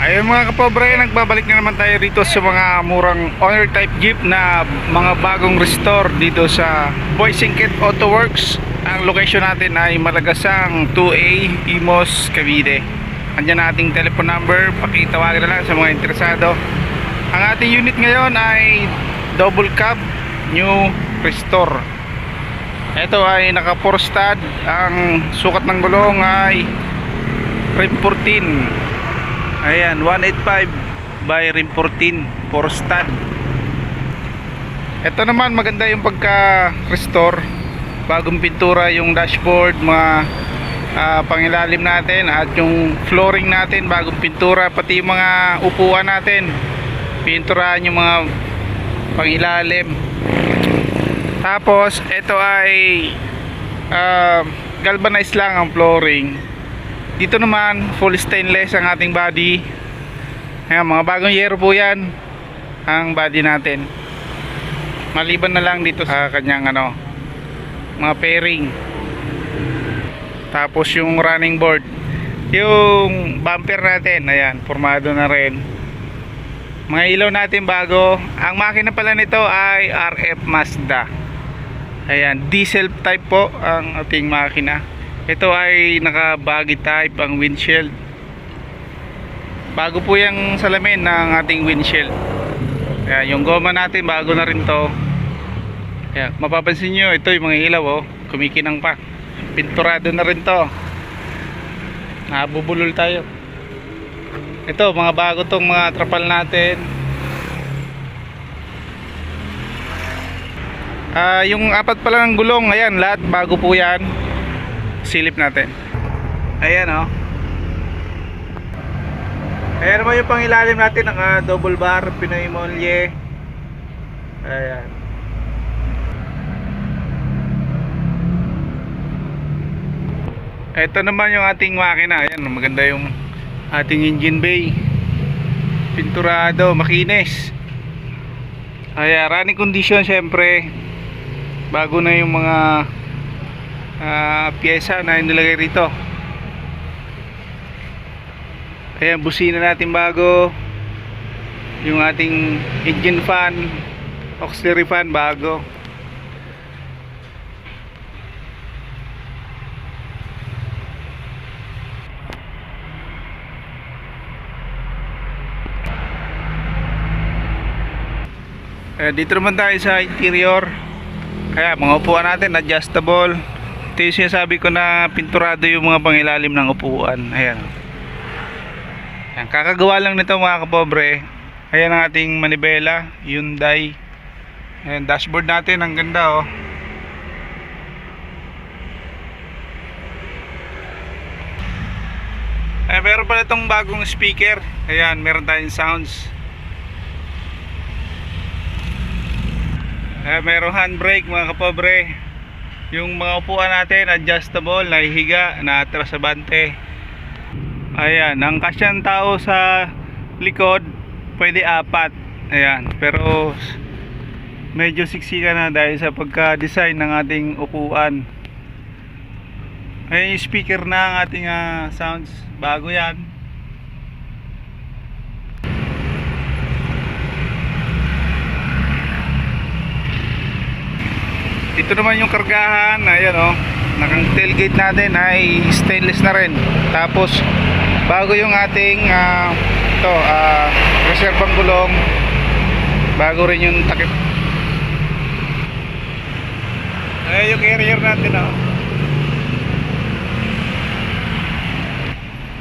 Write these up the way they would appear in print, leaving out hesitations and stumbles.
Ayun mga kapobre, nagbabalik na naman tayo rito sa mga murang owner type jeep na mga bagong restore dito sa Boisingkit Auto Works. Ang location natin ay Malagasang 2A, Imos, Cavite. Andyan ating telephone number, pakitawagan na lang sa mga interesado. Ang ating unit ngayon ay double cab new restore. Ito ay naka 4 stud. Ang sukat ng gulong ay rim 14. Ayan, 185 by rim 14 4 stud. Ito naman maganda yung pagka-restore. Bagong pintura yung dashboard, mga pangilalim natin, at yung flooring natin bagong pintura, pati yung mga upuan natin pinturahan yung mga pangilalim. Tapos ito ay galvanized lang ang flooring. Dito naman full stainless ang ating body. Ayan, mga bagong yero po yan ang body natin, maliban na lang dito sa kanyang mga fairing. Tapos yung running board, yung bumper natin, ayan, formado na rin. Mga ilaw natin bago. Ang makina pala nito ay RF Mazda. Ayan, diesel type po ang ating makina. Ito ay naka baggy type ang windshield. Bago po yung salamin ng ating windshield. Ayan, yung goma natin bago na rin to. Ayan, mapapansin nyo, ito yung mga ilaw kumikinang pa. Pinturado na rin to. Nabubulol tayo. Ito, mga bago tong mga trapal natin. Yung apat pala ng gulong, ayan, lahat bago po yan. Silip natin. Ayan ayan naman yung pangilalim natin, naka double bar Pinoy Molye. Ayan. Ito naman yung ating makina. Ayan, maganda yung ating engine bay, pinturado, makinis. Ayan, running condition syempre. Bago na yung mga pyesa na nilagay rito. Ayan, busina natin bago. Yung ating engine fan, auxiliary fan bago. Dito naman tayo sa interior. Kaya mga upuan natin adjustable. Ito yung sinasabi ko na pinturado yung mga pangilalim ng upuan. Ayan. Ayan, kakagawa lang nito mga kapobre. Ayan ang ating manibela Hyundai. Ayan, dashboard natin, ang ganda Ayan, meron pala itong bagong speaker. Ayan, meron tayong sounds. Merong handbrake mga kapobre. Yung mga upuan natin adjustable, nahihiga, naatras sa bante. Ayan, ang kasyang tao sa likod pwede 4. Ayan, pero medyo siksika na dahil sa pagka-design ng ating upuan. Ayan yung speaker na ang ating sounds, bago yan. Ito naman yung kargahan. Ayan nakang tailgate natin ay stainless na rin. Tapos bago yung ating reservang gulong, bago rin yung takip. Ayan yung carrier natin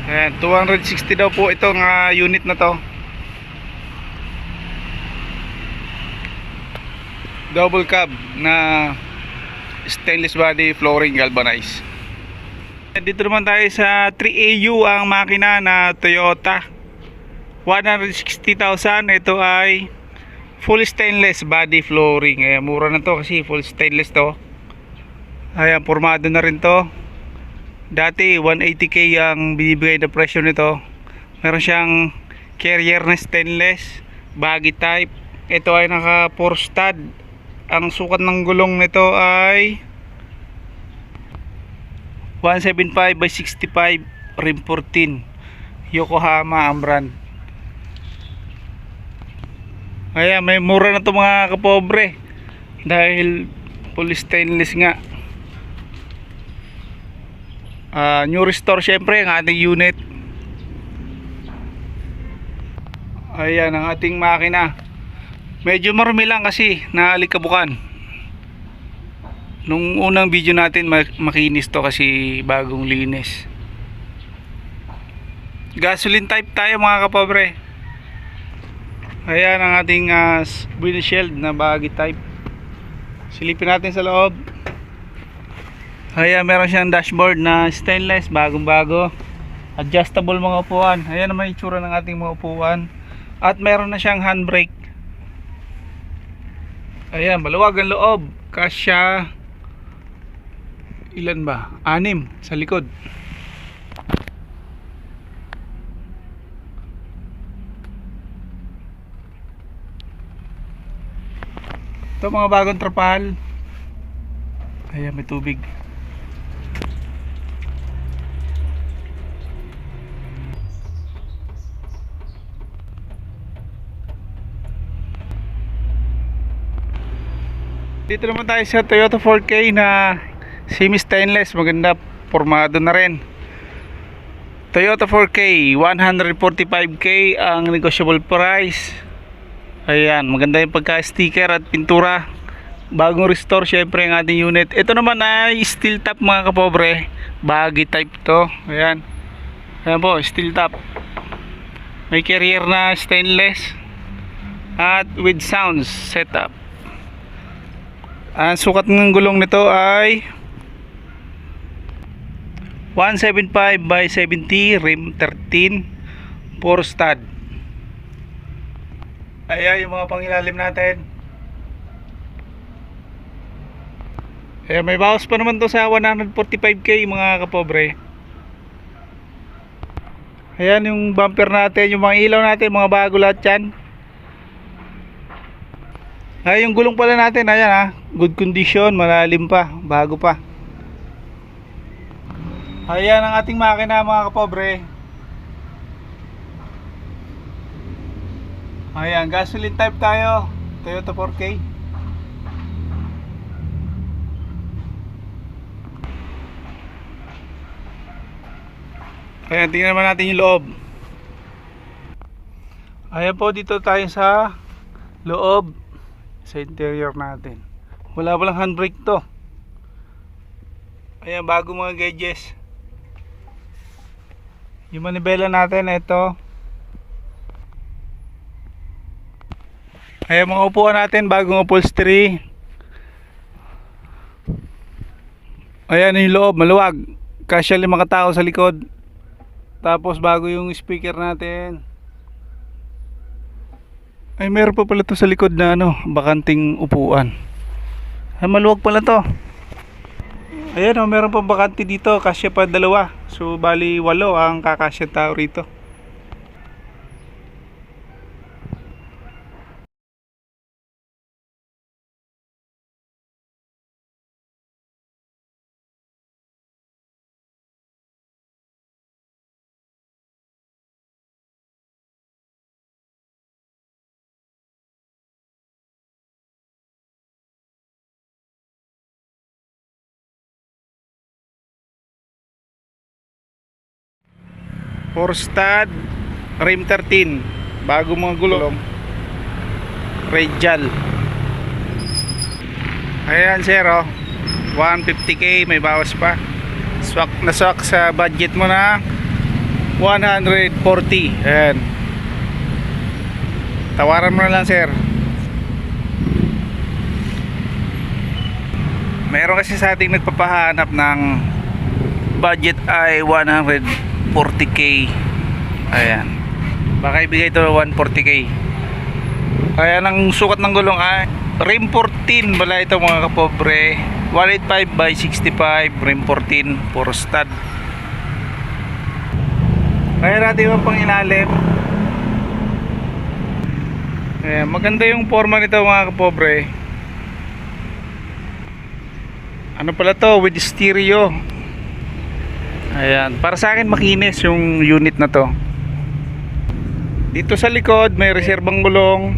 Ayan, 260 daw po itong unit na to. Double cab na stainless body flooring galvanized. Dito naman tayo sa 3AU, ang makina na Toyota 160,000. Ito ay full stainless body flooring. Ayan, mura na to kasi full stainless to. Ayan, formado na rin to. Dati 180k ang binibigay na presyo nito. Meron siyang carrier na stainless, baggy type. Ito ay naka 4 stud. Ang sukat ng gulong nito ay 175 by 65 rim 14 Yokohama ang brand. Kaya may mura na to mga kapobre. Dahil full stainless nga. New restore syempre ang ating unit. Ayan ang ating makina. Medyo marumi lang kasi naalikabukan. Nung unang video natin makinis to kasi bagong linis. Gasoline type tayo mga kapobre. Ayan ang ating windshield na baggy type. Silipin natin sa loob. Ayan, meron siyang dashboard na stainless, bagong bago. Adjustable mga upuan. Ayan naman yung itsura ng ating mga upuan. At meron na siyang handbrake. Ayan, maluwag ang loob. Kasya ilan ba? 6 sa likod. Ito mga bagong trapal. Ayan, may tubig. Dito naman tayo sa Toyota 4K na semi stainless, maganda, formado na rin. Toyota 4K 145k ang negotiable price. Ayan, maganda yung pagka sticker at pintura. Bagong restore syempre ang ating unit. Ito naman ay steel top mga kapobre, baggy type to. Ayan, ayan po, steel top. May carrier na stainless at with sounds setup. Ang sukat ng gulong nito ay 175 by 70, rim 13, 4 stud. Ayan yung mga pangilalim natin. Ayan, may bawas pa naman to sa 145k mga kapobre. Ayan yung bumper natin, yung mga ilaw natin, mga bago lahat yan. Ay, yung gulong pala natin, ayan ha, good condition, malalim pa, bago pa. Ayan ang ating makina mga kapobre. Ayan, gasoline type tayo, Toyota 4K. Ayan, tingnan naman natin yung loob. Ayan po, dito tayo sa loob. Sa interior natin, wala palang handbrake to. Ayan, bago mga gauges. Yung manibela natin, ito. Ayan, mga upuan natin, bagong upholstery. Ayan yung loob, maluwag, kasya 5 katao sa likod. Tapos bago yung speaker natin. Ay, meron pa pala to sa likod na bakanting upuan. Ay, maluwag pala to. Ayan o, meron pa bakante dito, kasya pa 2. So bali 8 ang kakasya tao rito. For stud, rim 13, bago mga gulong, radial. Ayan sir, 150k, may bawas pa. Swak na swak sa budget mo na 140. Ayan, tawaran mo na lang sir. Meron kasi sa ating nagpapahanap ng budget ay 140k. Ayan, baka ibigay ito 140k. Ayan ang sukat ng gulong ay rim 14 bala ito mga kapobre, 185 by 65, rim 14, 4 stud. Kaya natin yung pang ilalim. Ayan, maganda yung forma nito mga kapobre. Ano pala to, with stereo. Ayan, para sa akin makinis yung unit na to. Dito sa likod may reserbang gulong,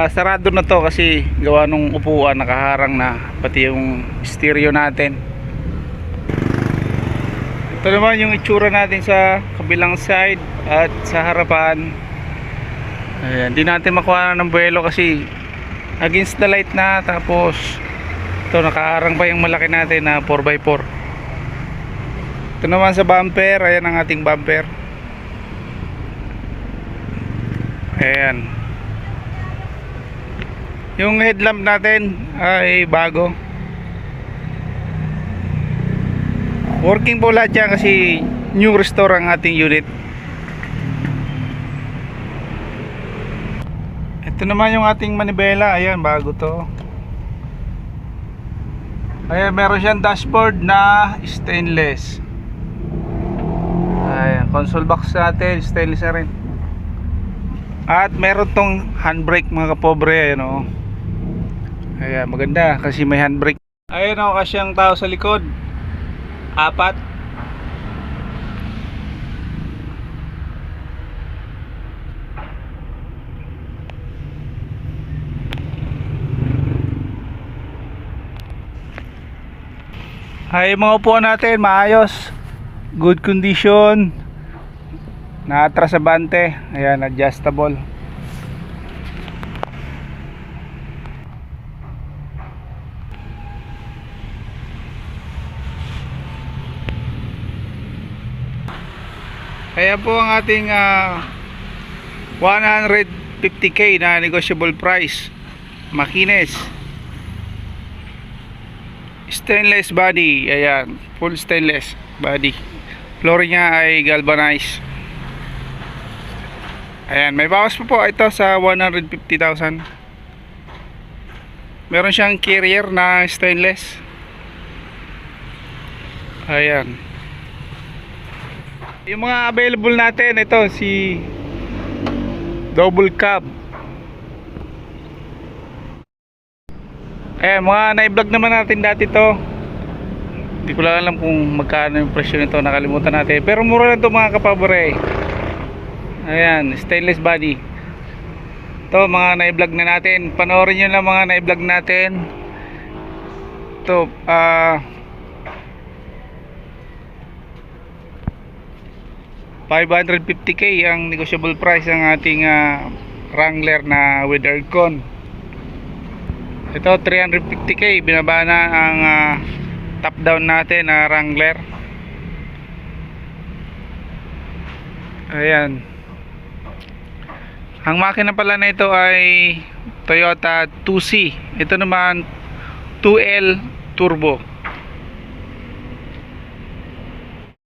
Sarado na to kasi gawa nung upuan nakaharang na, pati yung stereo natin. Ito naman yung itsura natin sa kabilang side at sa harapan. Ayan, di natin makuha ng buwelo kasi against the light na. Tapos ito nakaharang pa yung malaki natin na 4x4. Ito naman sa bumper, ayan ang ating bumper. Ayan. Yung headlamp natin ay bago. Working po lahat yan kasi new restore ang ating unit. Ito naman yung ating manibela. Ayan, bago to. Ayan, meron siyang dashboard na stainless. Ayan, console box natin stainless na rin. At meron tong handbrake mga kapobre. Ayan o. Ayan, maganda kasi may handbrake. Ayan o, kasi ang tao sa likod 4. Ay, mga upuan natin maayos, good condition, na-trasabante. Ayan, adjustable. Kaya po ang ating 150k na negotiable price. Makinis, stainless body. Ayan, full stainless body. Flooring niya ay galvanized. Ayan, may bawas po ito sa 150,000. Meron siyang carrier na stainless. Ayan. Yung mga available natin, ito si double cab. Ayan, mga na-vlog naman natin dati to. Hindi ko lang alam kung magkano yung presyo nito, nakalimutan natin. Pero mura lang to mga kapabore. Ayan, stainless body. Ito mga na-vlog na natin. Panoorin nyo lang mga na-vlog natin. Ito 550k ang negotiable price ng ating Wrangler na with aircon. Ito 350k, binaba na ang top down natin na Wrangler. Ayan. Ang makina pala na ito ay Toyota 2C. Ito naman 2L Turbo.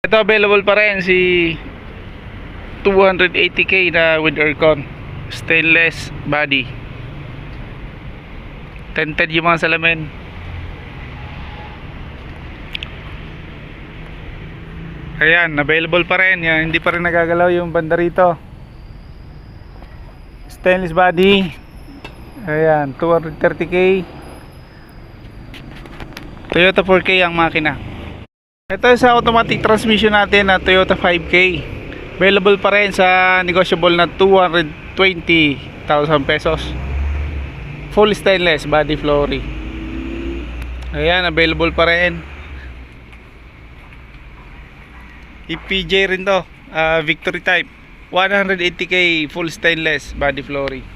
Ito available pa rin si 280k na with aircon, stainless body, tinted yung mga salamin. Ayan, available pa rin yan, hindi pa rin nagagalaw yung banda rito. Stainless body. Ayan, 230k. Toyota 4K ang makina. Ito sa automatic transmission natin na Toyota 5K. Available pa rin sa negotiable na 220,000 pesos. Full stainless body flooring. Ayan, available pa rin. EPJ rin to, Victory type, 180k full stainless body flooring.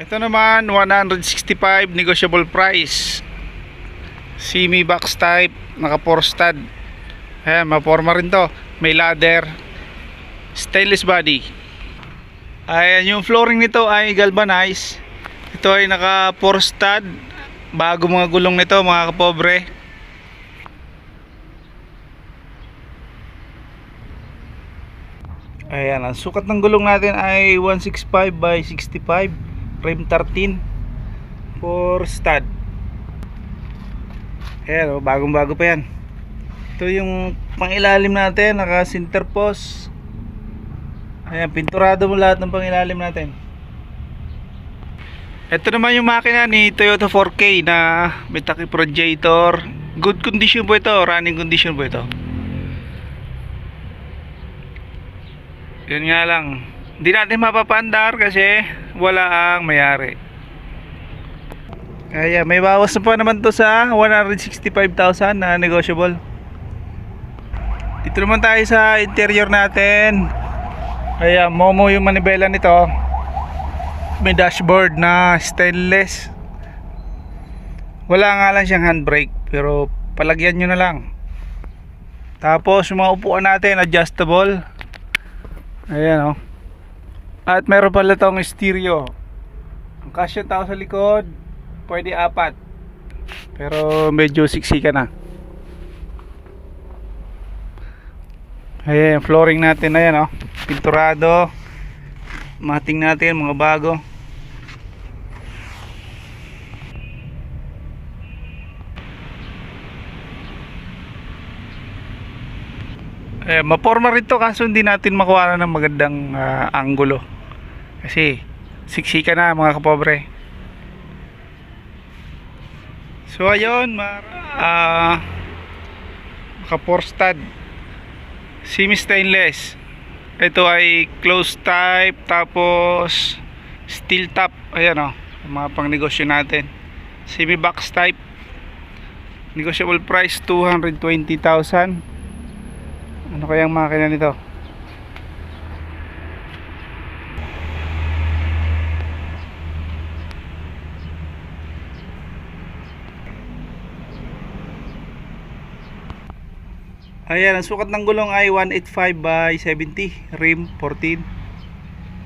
Ito naman 165 negotiable price, semi box type, naka 4 stud. Ayan, maporma rin to, may ladder, stainless body. Ayan, yung flooring nito ay galvanized. Ito ay naka 4 stud, bago mga gulong nito mga kapobre. Ayan, ang sukat ng gulong natin ay 165 by 65, rim 13, 4 stud. Ayan, bagong bago pa yan. Ito yung pangilalim natin, naka center post. Ayan, pinturado mo lahat ng pangilalim natin. Ito naman yung makina ni Toyota 4K na may takip radiator. Good condition po ito, running condition po ito. Yun nga lang, Hindi natin mapapandar kasi wala ang mayari. Kaya may bawas na pa naman to sa 165,000 na negotiable. Dito naman tayo sa interior natin. Kaya momo yung manibela nito. May dashboard na stainless. Wala nga lang siyang handbrake, pero palagyan nyo na lang. Tapos yung mga upuan natin adjustable. Ayan o. At meron pala tong stereo. Ang kasya tao sa likod, pwede 4. Pero medyo siksika na. Ayan, flooring natin. Ayan o, pinturado. Mating natin, mga bago. Maporma rin to, kaso hindi natin makuha ng magandang anggulo kasi siksika na mga kapobre. So ayun, maka 4 stud semi stainless. Ito ay closed type, tapos steel top. Ayan o, mga pang negosyo natin. Semi box type, negotiable price 220,000. Ano kayang makina nito? Ayan, ang sukat ng gulong ay 185 by 70, rim 14.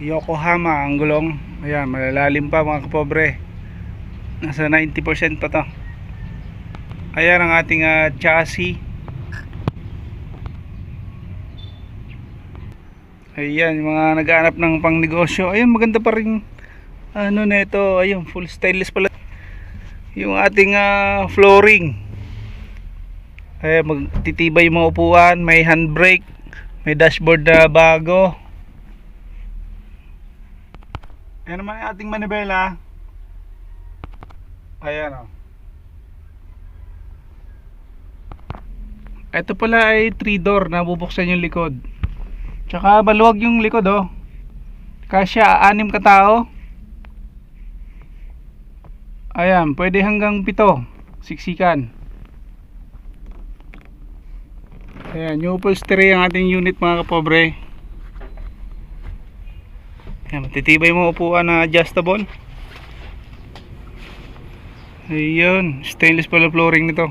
Yokohama ang gulong. Ayan, malalalim pa mga kapobre. Nasa 90% pa to. Ayan ang ating chassis. Ayan, yung mga naghahanap ng pang negosyo. Ayan, maganda pa rin ano na ito. Ayun, full stainless pala yung ating flooring. Ayan, magtitibay yung mga upuan. May handbrake, may dashboard na bago. Ayan naman yung ating manibela. Ayan o. Ito pala ay 3 door na bubuksan yung likod. Tsaka maluwag yung likod oh. Kasya 6 katao. Ayan, pwede hanggang 7 siksikan. Ayan, new upholstery ang ating unit mga kapobre. Ayan, matitibay mo upuan na adjustable. Ayun, stainless pala flooring nito.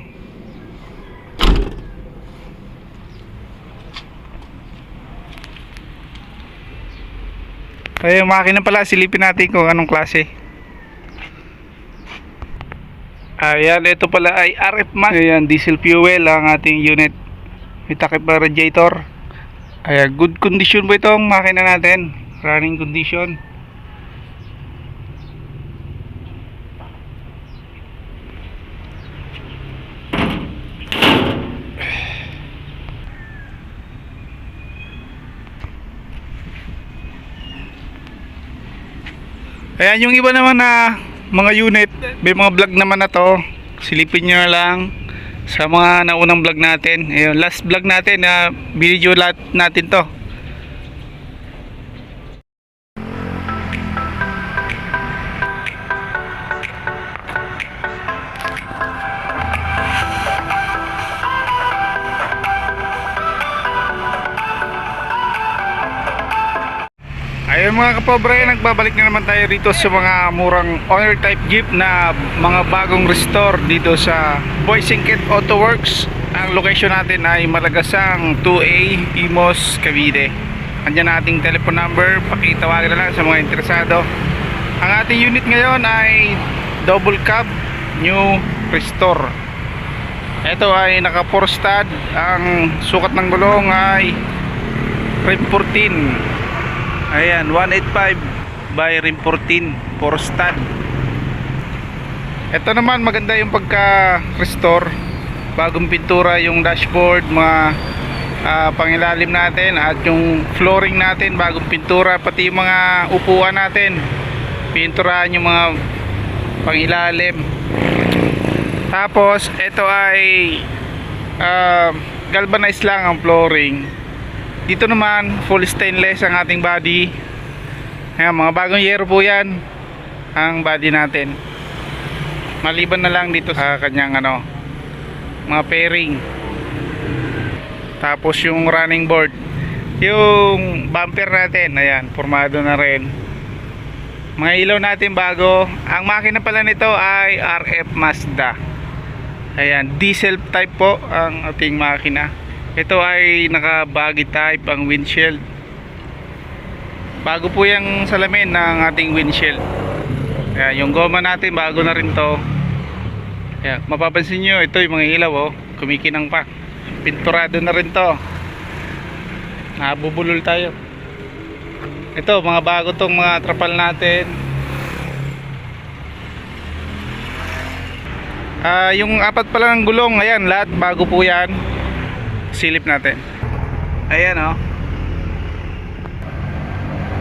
Ayun, makina pala, silipin natin kung anong klase. Ayan, ito pala ay RF Max. Ayan, diesel fuel ang ating unit. May takip na radiator. Ayan, good condition po itong makina natin. Running condition. Ayan, yung iba naman na mga unit, may mga vlog naman na to. Silipin nyo na lang sa mga naunang vlog natin. Ayun, last vlog natin na video lahat natin to. Ayun mga kapobre, nagbabalik na naman tayo rito sa mga murang owner type jeep na mga bagong restore dito sa Boisingkit Auto Works. Ang location natin ay Malagasang 2A, Imos, Cavite. Andyan ating telephone number, pakitawagan na lang sa mga interesado. Ang ating unit ngayon ay double cab new restore. Ito ay naka 4 stud. Ang sukat ng gulong ay rim 14. Ayan, 185 by rim 14, 4 stud. Ito naman maganda yung pagka-restore. Bagong pintura yung dashboard, mga pangilalim natin, at yung flooring natin bagong pintura, pati yung mga upuan natin pinturahan yung mga pangilalim. Tapos ito ay galvanized lang ang flooring. Dito naman full stainless ang ating body. Ayan, mga bagong yero po yan ang body natin. Maliban na lang dito sa kanyang mga fairing. Tapos yung running board, yung bumper natin, ayan, formado na rin. Mga ilaw natin bago. Ang makina pala nito ay RF Mazda. Ayan, diesel type po ang ating makina. Ito ay naka buggy type ang windshield. Bago po yung salamin ng ating windshield. Ayan, yung goma natin bago na rin to. Ayan, mapapansin nyo, ito yung mga ilaw, oh, kumikinang pa. Pinturado na rin to. Nabubulol tayo. Ito, mga bago tong mga trapal natin. Yung apat pala ng gulong, ayan, lahat bago po yan. Silip natin. Ayan, oh.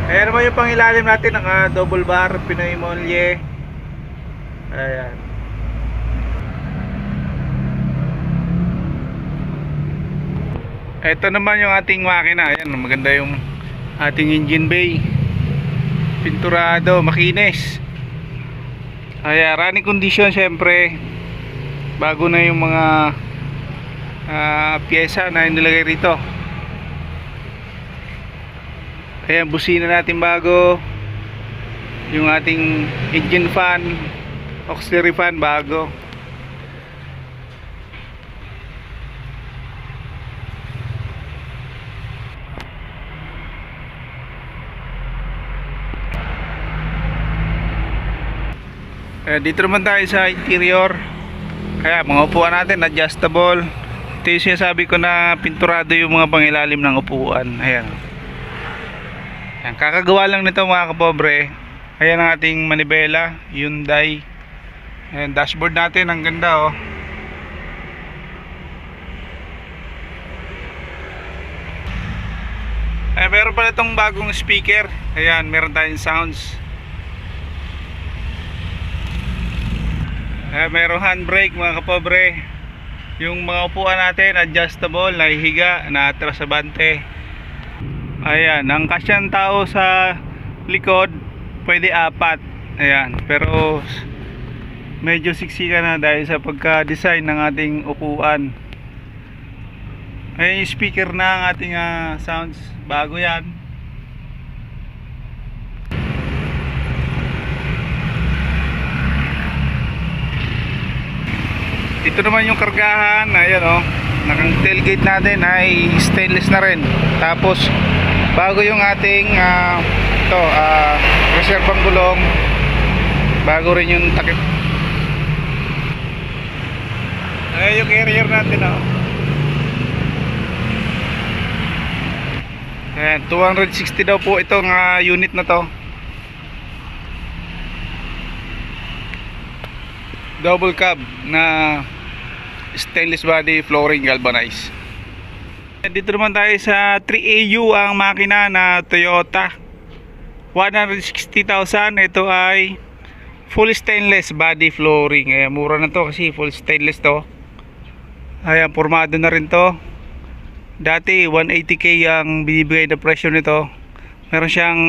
Ayan naman yung pangilalim natin, naka double bar, Pinoy Molye. Ayan. Ito naman yung ating makina. Ayan, maganda yung ating engine bay. Pinturado, makinis. Ayan, running condition syempre. Bago na yung mga pyesa na nilagay rito. Ayan, busina natin bago. Yung ating engine fan, auxiliary fan bago. Ayan, dito naman tayo sa interior. Kaya mga upuan natin adjustable. Ito yung sinasabi ko na pinturado yung mga pangilalim ng upuan. Ayan. Ayan, kakagawa lang nito mga kapobre. Ayan ang ating manibela, Hyundai. Ayan, dashboard natin, ang ganda, oh. Ayan, meron pala itong bagong speaker. Ayan, meron tayong sounds. Ayan, merong handbrake mga kapobre. Yung mga upuan natin adjustable, nahihiga, naatras sa bante. Ayan, ang kasyang tao sa likod pwede 4. Ayan, pero medyo siksika na dahil sa pagka-design ng ating upuan. Ayan yung speaker na ang ating sounds, bago yan. Ito naman yung kargahan. Ayan, oh, nakang tailgate natin ay stainless na rin. Tapos bago yung ating reserbang gulong, bago rin yung takip. Ayan yung carrier natin, oh. Ayan, 260 daw po itong unit na to. Double cab na stainless body flooring galvanized. Dito naman tayo sa 3AU ang makina na Toyota 160,000. Ito ay full stainless body flooring. Ayan, mura na to kasi full stainless to. Ayan, formado na rin to. Dati 180k ang binibigay na presyo nito. Meron siyang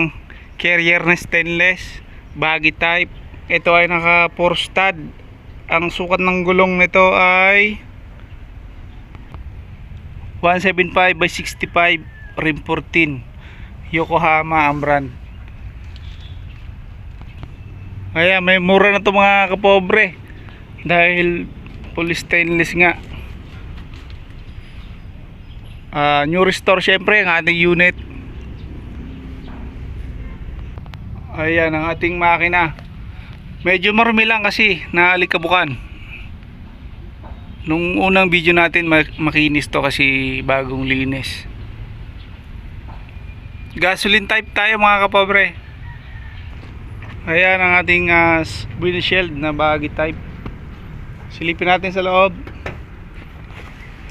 carrier na stainless, baggy type. Ito ay naka 4 stud. Ang sukat ng gulong nito ay 175 by 65 rim 14. Yokohama ang brand. Kaya may mura na to mga kapobre dahil full stainless nga. New restore syempre ang ating unit. Ayan ang ating makina. Medyo marumi lang kasi naalikabukan. Nung unang video natin makinis to kasi bagong linis. Gasoline type tayo mga kapobre. Ayan ang ating windshield na baggy type. Silipin natin sa loob.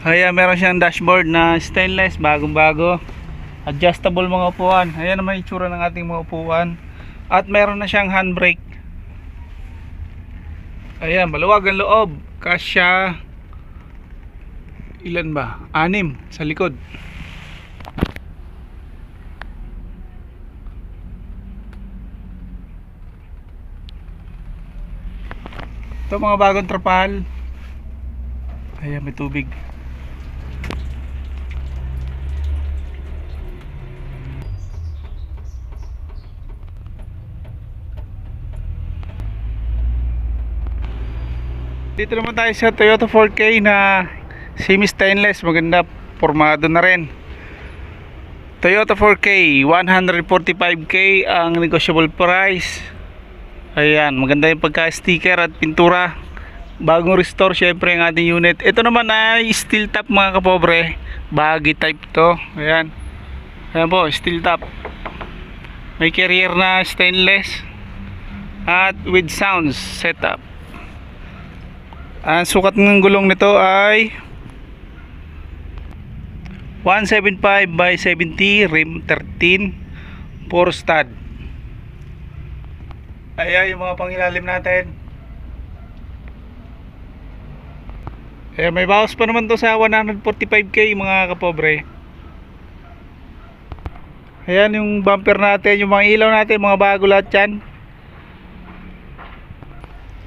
Ayan, meron siyang dashboard na stainless, bagong bago. Adjustable mga upuan. Ayan naman yung itsura ng ating mga upuan. At meron na siyang handbrake. Ayan, maluwag ang loob. Kasya ilan ba? 6 sa likod. Ito mga bagong trapal. Ayan, may tubig. Dito naman tayo sa Toyota 4K na semi stainless, maganda, formado na rin. Toyota 4K 145k ang negotiable price. Ayan, maganda yung pagka sticker at pintura, bagong restore syempre ang ating unit. Ito naman ay steel top mga kapobre, baggy type to. Ayan, ayan po, steel top, may carrier na stainless at with sounds setup. Ang sukat ng gulong nito ay 175 by 70, rim 13, 4 stud. Ayan yung mga pangilalim natin. Ayan, may bawas pa naman to sa 145k mga kapobre. Ayan yung bumper natin, yung mga ilaw natin, mga bago lahat yan.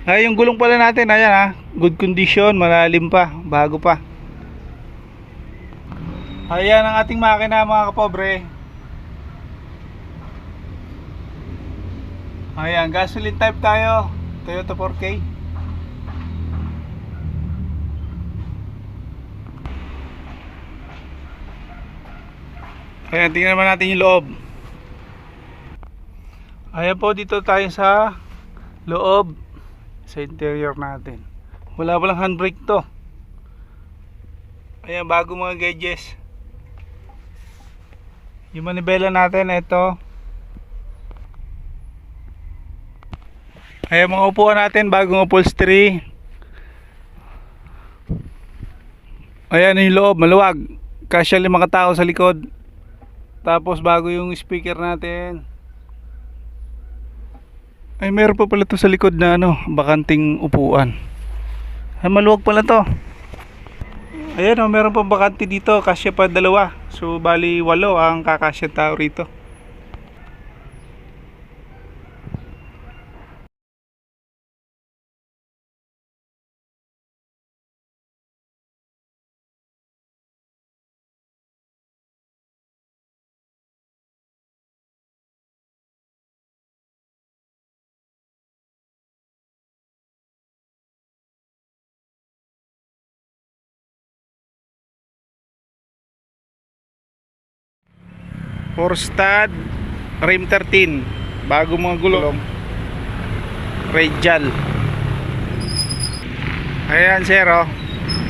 Ay, yung gulong pala natin, ayan ha, good condition, malalim pa, bago pa. Ayan ang ating makina mga kapobre. Ayan, gasoline type tayo, Toyota 4K. Ayan, tingnan naman natin yung loob. Ayan po, dito tayo sa loob, sa interior natin. Wala palang handbrake to. Ayan, bago mga gauges. Yung manibela natin, ito. Ayan, mga upuan natin, bagong upholstery. Ayan yung loob, maluwag, kasya 5 katao sa likod. Tapos bago yung speaker natin. Ay, meron pa pala to sa likod na ano, bakanting upuan. Ay, maluwag pala to. Ayan o, meron pa bakante dito, kasya pa 2. So bali 8 ang kakasya tao rito. For stud, rim 13, bago mga gulong, radial. Ayan sir oh,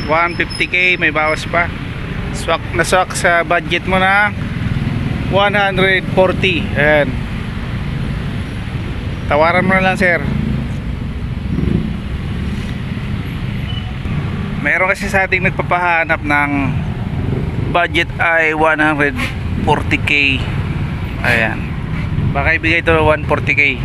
150k, may bawas pa. Swak na swak sa budget mo na 140. Ayan, tawaran mo na lang sir. Meron kasi sa ating nagpapahanap ng budget ay 140k. Ayan, baka ibigay ito 140k.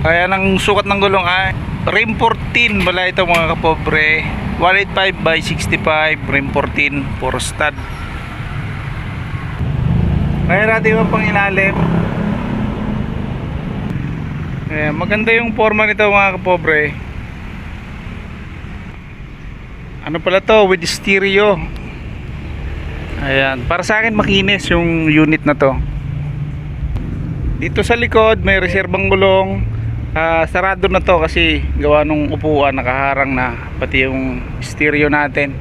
Ayan ang sukat ng gulong ay rim 14 bala ito mga kapobre, 185 by 65, rim 14, 4 stud. Kaya natin yung pang ilalim. Ayan, maganda yung forma nito mga kapobre. Ano pala to, with stereo. Ayan, para sa akin makinis yung unit na to. Dito sa likod may reserbang gulong. Sarado na to kasi gawa nung upuan, nakaharang na pati yung stereo natin.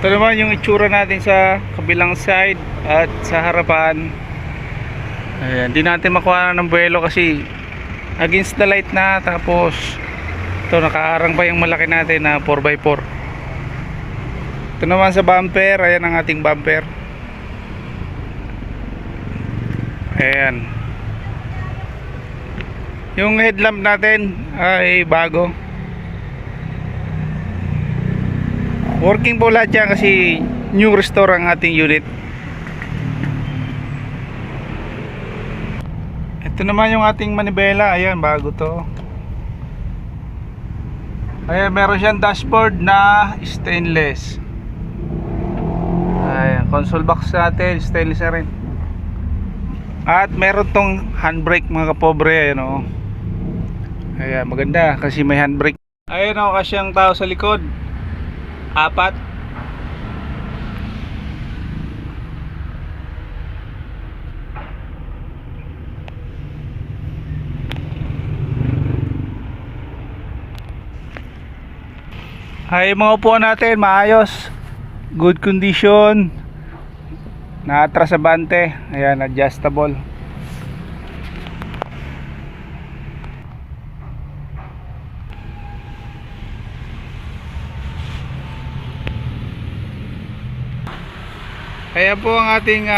Ito naman yung itsura natin sa kabilang side at sa harapan. Ayan, di natin makuha ng buwelo kasi against the light na. Tapos ito, nakaharang pa yung malaki natin na 4x4. Ito naman sa bumper, ayan ang ating bumper. Ayan. Yung headlamp natin ay bago. Working po lahat yan kasi new restore ang ating unit. Ito naman yung ating manibela, ayan, bago to. Ayan, meron siyang dashboard na stainless. Ayan, console box natin stainless na rin. At meron tong handbrake mga kapobre, ayan o. Ayan, maganda kasi may handbrake. Ayun o, kasi ang tao sa likod. Apat. Ay, mga upuan natin maayos, good condition, na-trasabante. Ayan, adjustable. Ayan po ang ating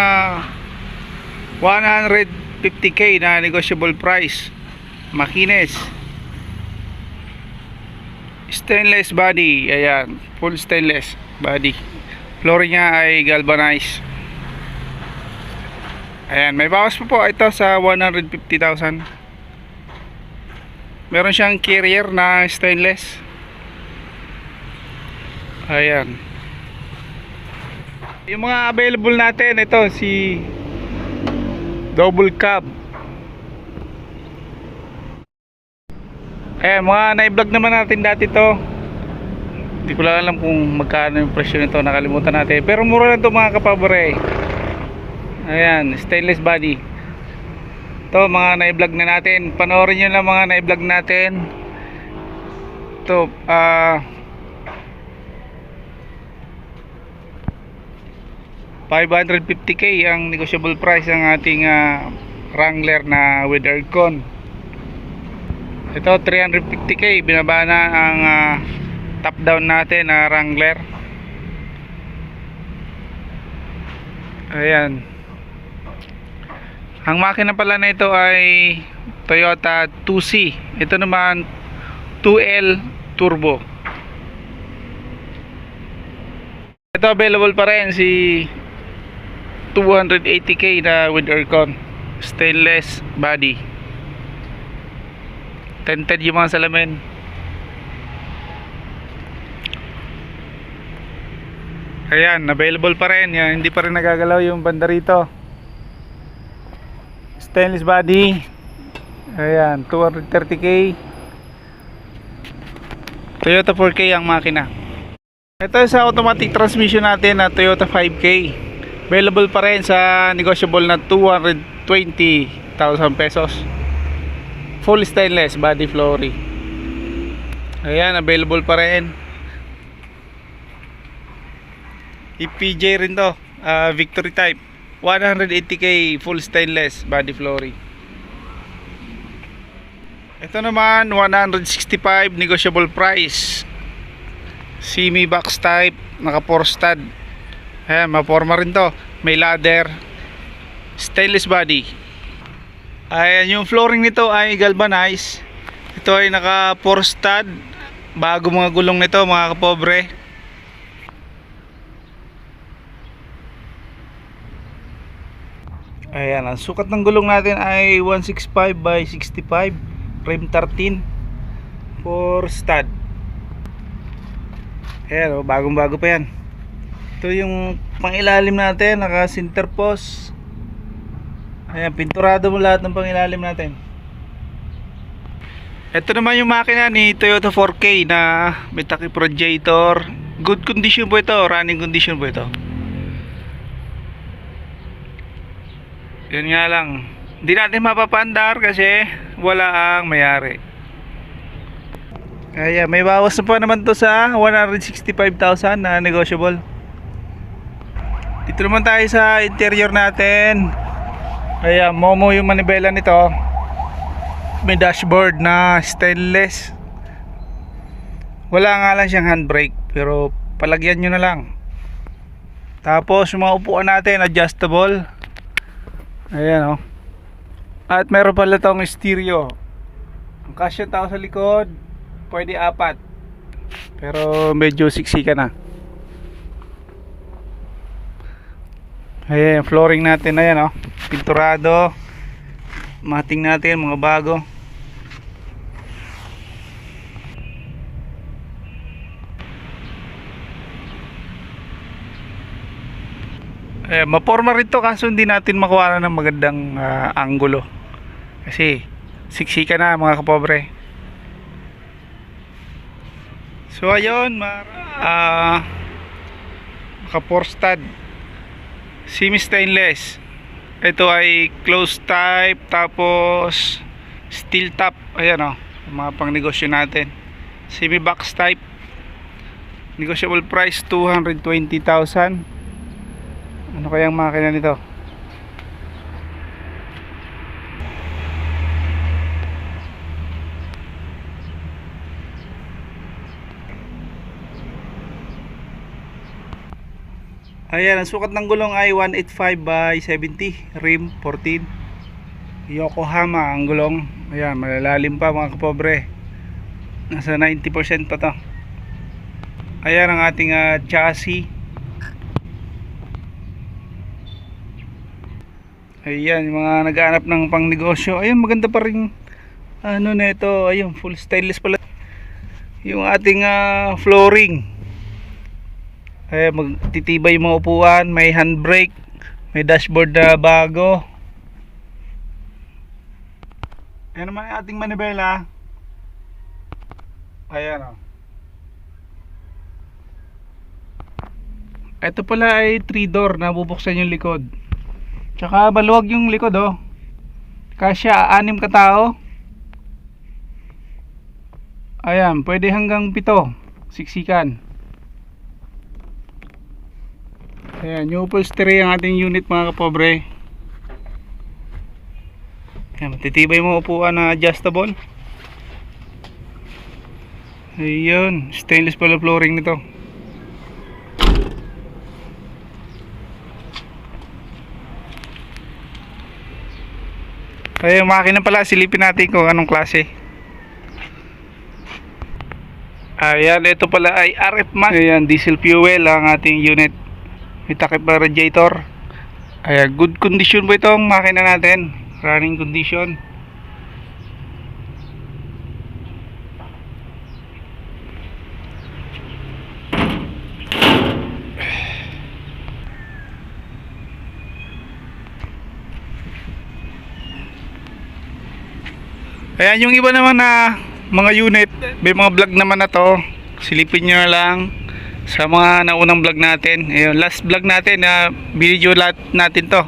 150k na negotiable price. Makinis, stainless body. Ayan, full stainless body. Flooring niya ay galvanized. Ayan, may bawas po ito sa 150,000. Meron siyang carrier na stainless. Ayan. Yung mga available natin, ito si double cab. Ayan, mga na-vlog naman natin dati to. Hindi ko lang alam kung magkano yung presyo nito, nakalimutan natin. Pero mura lang to mga kapabore. Ayan, stainless body. Ito mga na-vlog na natin. Panoorin nyo lang mga na-vlog natin. Ito 550k ang negotiable price ng ating Wrangler na with aircon. Ito 350k, binaba na ang top down natin na Wrangler. Ayan. Ang makina pala na ito ay Toyota 2C. Ito naman 2L Turbo. Ito available pa rin si 280k na with aircon, stainless body, tinted yung mga salamin. Ayan, available pa rin yan, hindi pa rin nagagalaw yung banda rito. Stainless body. Ayan, 230k. Toyota 4K ang makina. Ito sa automatic transmission natin na Toyota 5K. Available pa rin sa negotiable na 220,000 pesos. Full stainless body flooring. Ayan, available pa rin. EPJ rin to, Victory type, 180k full stainless body flooring. Ito naman 165 negotiable price, semi box type, naka 4 stud. Ayan, maporma rin to, may ladder, stainless body. Ayan, yung flooring nito ay galvanized. Ito ay naka 4 stud, bago mga gulong nito mga kapobre. Ayan, ang sukat ng gulong natin ay 165 by 65, rim 13, 4 stud. Ayan, bagong bago pa yan. Ito yung pangilalim natin, naka center post. Ayan, pinturado mo lahat ng pangilalim natin. Ito naman yung makina ni Toyota 4K na may takip radiator. Good condition po ito, running condition po ito. Yun nga lang, hindi natin mapapandar kasi wala ang mayari. Kaya may bawas na po naman to sa 165,000 na negotiable. Dito naman tayo sa interior natin. Kaya Momo yung manibela nito. May dashboard na stainless. Wala nga lang siyang handbrake, pero palagyan nyo na lang. Tapos yung mga upuan natin adjustable. Ayan o. At meron pala tong stereo. Ang kasya tao sa likod, pwede 4. Pero medyo siksika na. Ayan, flooring natin na yan o. Pinturado. Mating natin, mga bago. Maporma rin to, kaso hindi natin makuha ng magandang anggulo. Kasi siksika na mga kapobre. So ayun, naka 4 stud semi stainless. Ito ay closed type, tapos steel top. Ayan o, mga pang negosyo natin. Semi box type, negotiable price 220,000. Ano kayang makina nito? Ayan, ang sukat ng gulong ay 185 by 70, rim 14, Yokohama ang gulong. Ayan, malalalim pa mga kapobre, nasa 90% pa to. Ayan ang ating chassis. Ayan, yung mga naghahanap ng pang negosyo. Ayan, maganda pa rin ano na ito. Ayun, full stainless pala yung ating flooring. Ayan, magtitibay yung mga upuan. May handbrake, may dashboard na bago. Ayan naman yung ating manibela. Ayan o. Ito pala ay 3 door na bubuksan yung likod. Tsaka maluwag yung likod oh. Kasya 6 katao. Ayan, pwede hanggang 7 siksikan. Ayan, new upholstery ang ating unit mga kapobre. Ayan, matitibay mo upuan na adjustable. Ayun, stainless pala flooring nito. Ayun, makina pala, silipin natin kung anong klase. Ayan, ito pala ay RF Max. Ayan, diesel fuel ang ating unit. May takip na radiator. Ayan, good condition po itong makina natin. Running condition. Ayan, yung iba naman na mga unit, may mga vlog naman na to. Silipin nyo na lang sa mga naunang vlog natin. Ayun, last vlog natin na video lahat natin to.